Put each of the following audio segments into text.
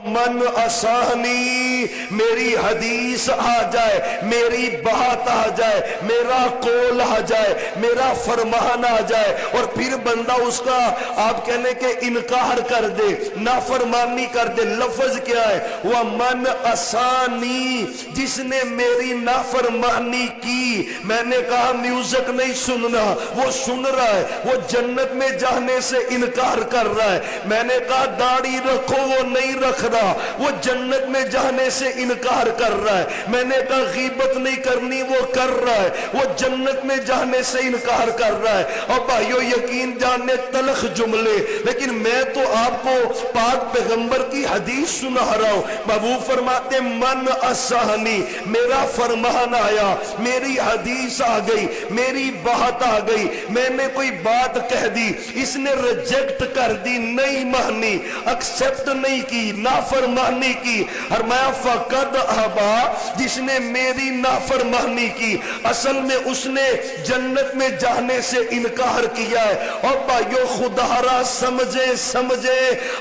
من آسانی، میری حدیث آ جائے، میری بات آ جائے، میرا قول آ جائے، میرا فرمان آ جائے، اور پھر بندہ اس کا آپ کہنے کے انکار کر دے، نافرمانی کر دے۔ لفظ کیا ہے؟ وَمَنْ آسانی، جس نے میری نافرمانی کی۔ میں نے کہا میوزک نہیں سننا، وہ سن رہا ہے، وہ جنت میں جانے سے انکار کر رہا ہے۔ میں نے کہا داڑھی رکھو، وہ نہیں رکھ رہا، وہ جنت میں جانے سے انکار کر رہا ہے۔ میں نے کہا غیبت نہیں کرنی، وہ کر رہا ہے، وہ جنت میں جانے سے انکار کر رہا ہے۔ اور بھائیو یقین جاننے تلخ جملے، لیکن میں تو آپ کو پاک پیغمبر کی حدیث سنا رہا ہوں۔ محبوب فرماتے من اسانی، میرا فرمان آیا، میری حدیث آ گئی، میری بات آ گئی، میں نے کوئی بات کہہ دی، اس نے ریجیکٹ کر دی، نہیں مانی، ایکسپٹ نہیں کی، نافرمانی کی۔ فرمایا فقد ابا، جس نے میری نافرمانی کی، اصل میں اس نے جنت میں جانے سے انکار کیا ہے۔ اور بھائیو خدا را سمجھے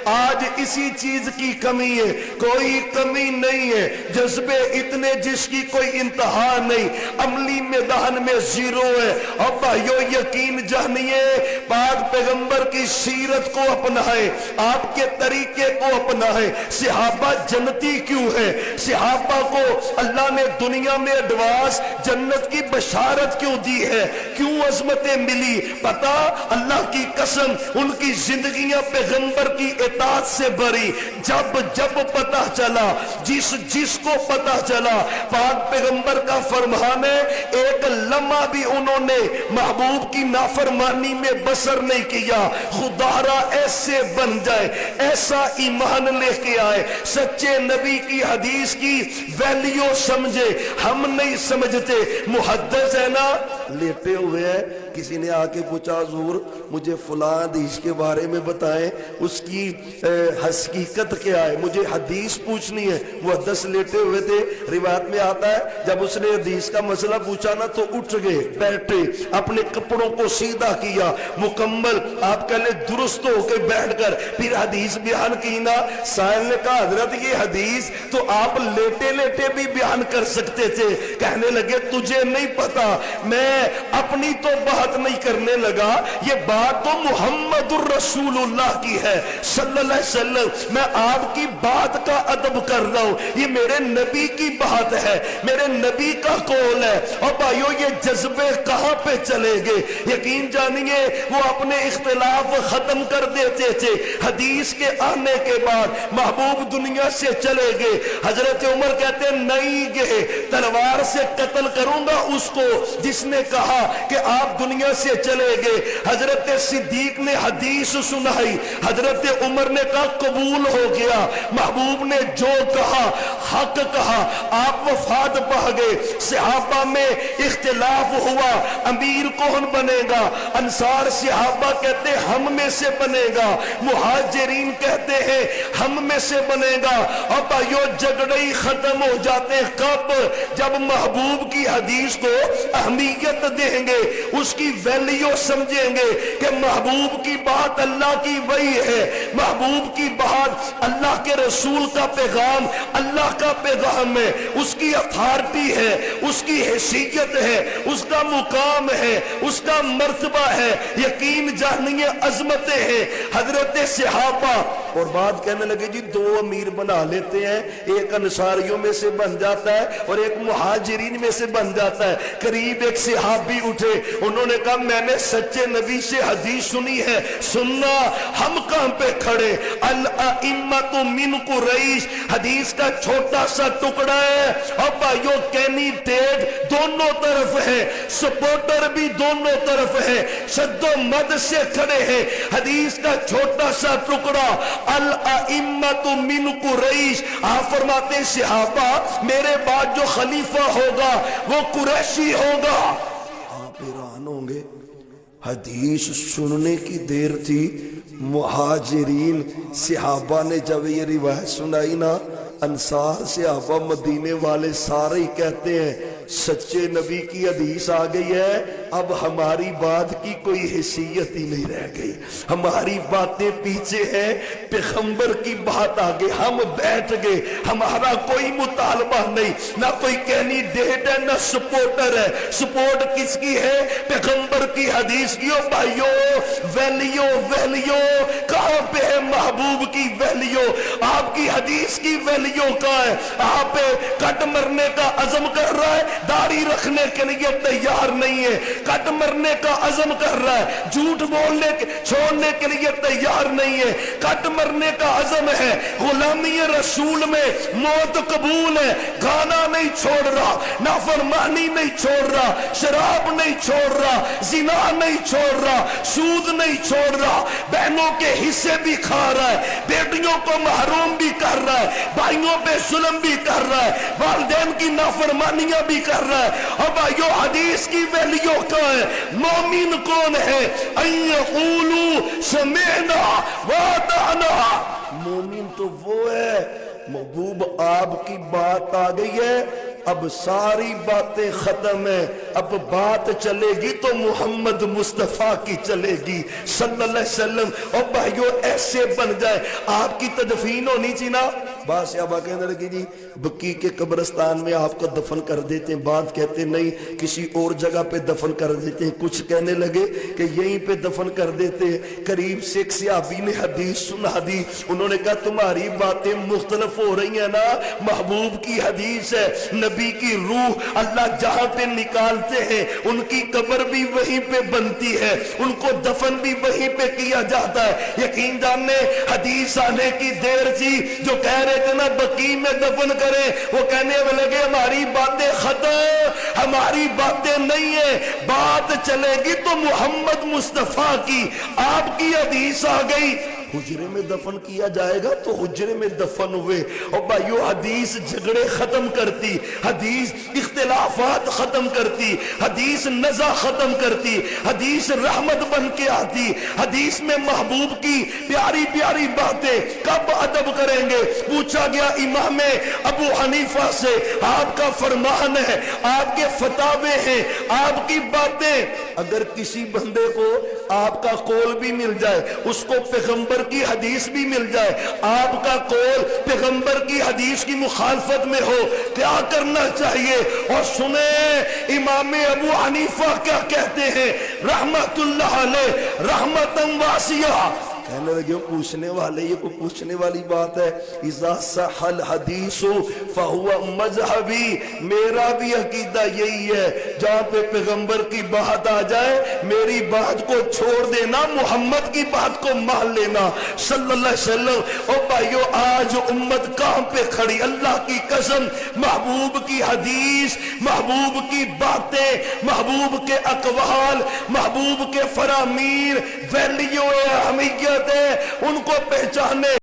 آج اسی چیز کی کمی ہے، کوئی کمی نہیں ہے، جذبے اتنے جس کی کوئی انتہا نہیں، عملی میدان میں زیرو ہے۔ اور بھائیو یقین جانیے پاک پیغمبر کی سیرت کو اپنائے، آپ کے طریقے کو اپنائے۔ صحابہ جنتی کیوں ہے؟ صحابہ کو اللہ نے دنیا میں ایڈوانس جنت کی بشارت کیوں دی ہے؟ کیوں عظمتیں ملی؟ پتا اللہ کی قسم ان کی زندگیاں پیغمبر کی اطاعت سے بھری۔ جب پتا چلا، جس کو پتا چلا پاک پیغمبر کا فرمان ہے، ایک لمحہ بھی انہوں نے محبوب کی نافرمانی میں بسر نہیں کیا۔ خدا را ایسے بن جائے، ایسا ایمان لے کے آئے، سچے نبی کی حدیث کی ویلیو سمجھے۔ ہم نہیں سمجھتے۔ محدث ہے نا، لیٹے ہوئے ہیں، کسی نے آ کے پوچھا حضور مجھے فلاں حدیث کے بارے میں بتائیں، اس کی حقیقت کیا ہے، مجھے حدیث پوچھنی ہے۔ محدث لیٹے ہوئے تھے، روایت میں آتا ہے جب اس نے حدیث کا مسئلہ پوچھا نا تو اٹھ گئے، بیٹھے، اپنے کپڑوں کو سیدھا کیا، مکمل آپ کہہ لیں درست ہو کے بیٹھ کر پھر حدیث بیان کی نا۔ سائل نے کہا حضرت یہ حدیث تو آپ لیٹے لیٹے بھی بیان کر سکتے تھے۔ کہنے لگے تجھے نہیں پتا، میں اپنی تو بات نہیں کرنے لگا، یہ بات تو محمد الرسول اللہ کی ہے صلی اللہ علیہ وسلم، میں آپ کی بات کا ادب کر رہا ہوں، یہ میرے نبی کی بات ہے، میرے نبی کا قول ہے۔ اور بھائیو یہ جذبے کہاں پہ چلے گے؟ یقین جانیے وہ اپنے اختلاف ختم کر دیتے تھے۔ حدیث کے آنے کے بعد محبوب دنیا سے چلے گئے۔ حضرت عمر کہتے نہیں گئے، تلوار سے قتل کروں گا اس کو جس نے کہا کہ آپ دنیا سے چلے گئے۔ حضرت صدیق نے حدیث سنائی، حضرت عمر نے کہا قبول ہو گیا، محبوب نے جو کہا حق کہا، آپ وفات پا گئے۔ صحابہ میں اختلاف ہوا، امیر کون بنے گا؟ انصار صحابہ کہتے ہم میں سے بنے گا، مہاجرین کہتے ہیں ہم میں سے بنے گا۔ اور بھائیو جھگڑے ہی ختم ہو جاتے کب؟ جب محبوب کی حدیث کو اہمیت دیں گے، اس کی ویلیو سمجھیں گے کہ محبوب کی بات اللہ کی وحی ہے، محبوب کی بات اللہ کے رسول کا پیغام اللہ کا پیغام ہے، اس کی اتھارٹی ہے، اس کی حیثیت ہے، اس کا مقام ہے، اس کا مرتبہ ہے۔ یقین جانیے عظمتیں ہیں۔ حضرت صحابہ اور بات کہنے لگے جی دو امیر بنا لیتے ہیں، ایک انصاریوں میں سے بن جاتا ہے اور ایک مہاجرین میں سے بن جاتا ہے۔ قریب ایک صحابی اٹھے، انہوں نے کہا میں نے سچے نبی سے حدیث سنی ہے۔ سننا، ہم کہاں پہ کھڑے؟ الائمۃ من قریش حدیث کا چھوٹا سا ٹکڑا ہے، اور بھائیو کینی تیج دونوں طرف ہے، سپورٹر بھی دونوں طرف ہے، شد و مد سے کھڑے ہیں۔ حدیث کا چھوٹا سا ٹکڑا الائمۃ من قریش۔ آپ فرماتے ہیں صحابہ میرے بعد جو خلیفہ ہوگا وہ قریشی ہوگا۔ آپ حیران ہوں گے، حدیث سننے کی دیر تھی، مہاجرین صحابہ نے جب یہ روایت سنائی نا، انصار صحابہ مدینے والے سارے ہی کہتے ہیں سچے نبی کی حدیث آ گئی ہے، اب ہماری بات کی کوئی حیثیت ہی نہیں رہ گئی، ہماری باتیں پیچھے ہیں، پیغمبر کی بات آگے، ہم بیٹھ گئے، ہمارا کوئی مطالبہ نہیں، نہ کوئی کہنی ڈیٹ ہے نہ سپورٹر ہے۔ سپورٹ کس کی ہے؟ پیغمبر کی حدیث کی۔ بھائیو ویلیو کہاں پہ ہے؟ محبوب کی ویلیو، آپ کی حدیث کی ویلیو کہاں ہے؟ آپ کٹ مرنے کا عزم کر رہا ہے، داڑھی رکھنے کے لیے تیار نہیں ہے، کٹ مرنے کا عزم کر رہا ہے، جھوٹ بولنے چھوڑنے کے لیے تیار نہیں ہے، کٹ مرنے کا عزم ہے، غلامی رسول میں موت قبول ہے، گانا نہیں چھوڑ رہا، نافرمانی نہیں چھوڑ رہا، شراب نہیں چھوڑ رہا، زنا نہیں چھوڑ رہا، سود نہیں چھوڑ رہا، بہنوں کے حصے بھی کھا رہا ہے، بیٹیوں کو محروم بھی کر رہا ہے، بھائیوں پہ ظلم بھی کر رہا ہے، والدین کی نافرمانیاں بھی کر رہا ہے۔ اب بھائیو حدیث کی ویلیو کہاں ہے؟ مومن کون ہے؟ ان یقولوا سمعنا واطعنا، مومن تو وہ ہے، محبوب آپ کی بات آ گئی ہے، اب ساری باتیں ختم ہیں، اب بات چلے گی تو محمد مصطفیٰ کی چلے گی صلی اللہ علیہ وسلم۔ اور بھائیو ایسے بن جائے، آپ کی تدفین ہونی چاہیے نا۔ بعض صحابہ کہنے لگے جی بقیع کے قبرستان میں آپ کو دفن کر دیتے ہیں، بعض کہتے نہیں کسی اور جگہ پہ دفن کر دیتے ہیں، کچھ کہنے لگے کہ یہیں پہ دفن کر دیتے ہیں۔ قریب سے ایک صحابی نے حدیث سنا دی، انہوں نے کہا تمہاری باتیں مختلف ہو رہی ہیں نا، محبوب کی حدیث ہے، نبی کی روح اللہ جہاں پہ نکالتے ہیں ان کی قبر بھی وہیں پہ بنتی ہے، ان کو دفن بھی وہیں پہ کیا جاتا ہے۔ یقین جاننے حدیث آنے کی دیر تھی، جو کہہ رہے تھے نا بقیع میں دفن کریں، وہ کہنے لگے ہماری باتیں ختم، ہماری باتیں نہیں ہیں، بات چلے گی تو محمد مصطفیٰ کی، آپ کی حدیث آ گئی، حجرے میں دفن کیا جائے گا تو حجرے میں دفن ہوئے۔ اور بھائیو حدیث جھگڑے ختم کرتی، حدیث اختلافات ختم کرتی، حدیث نزع ختم کرتی، حدیث رحمت بن کے آتی، حدیث میں محبوب کی پیاری پیاری باتیں۔ کب ادب کریں گے؟ پوچھا گیا امام ابو حنیفہ سے، آپ کا فرمان ہے، آپ کے فتاوے ہیں، آپ کی باتیں، اگر کسی بندے کو آپ کا قول بھی مل جائے، اس کو پیغمبر کی حدیث بھی مل جائے، آپ کا قول پیغمبر کی حدیث کی مخالفت میں ہو، کیا کرنا چاہیے؟ اور سنیں امام ابو حنیفہ کیا کہتے ہیں رحمت اللہ علیہ، رحمتاً واسعہ۔ کہنے لگے پوچھنے والے، یہ کوئی پوچھنے والی بات ہے؟ اذا صح الحدیث فہو مذہبی، میرا بھی عقیدہ یہی ہے، جہاں پہ پیغمبر کی بات آ جائے میری بات کو چھوڑ دینا، محمد کی بات کو مان لینا صلی اللہ علیہ وسلم۔ اور بھائیو آج امت کہاں پہ کھڑی؟ اللہ کی قسم، محبوب کی حدیث، محبوب کی باتیں، محبوب کے اقوال، محبوب کے فرامین، ویلیو اہمیت ہے، ان کو پہچانے۔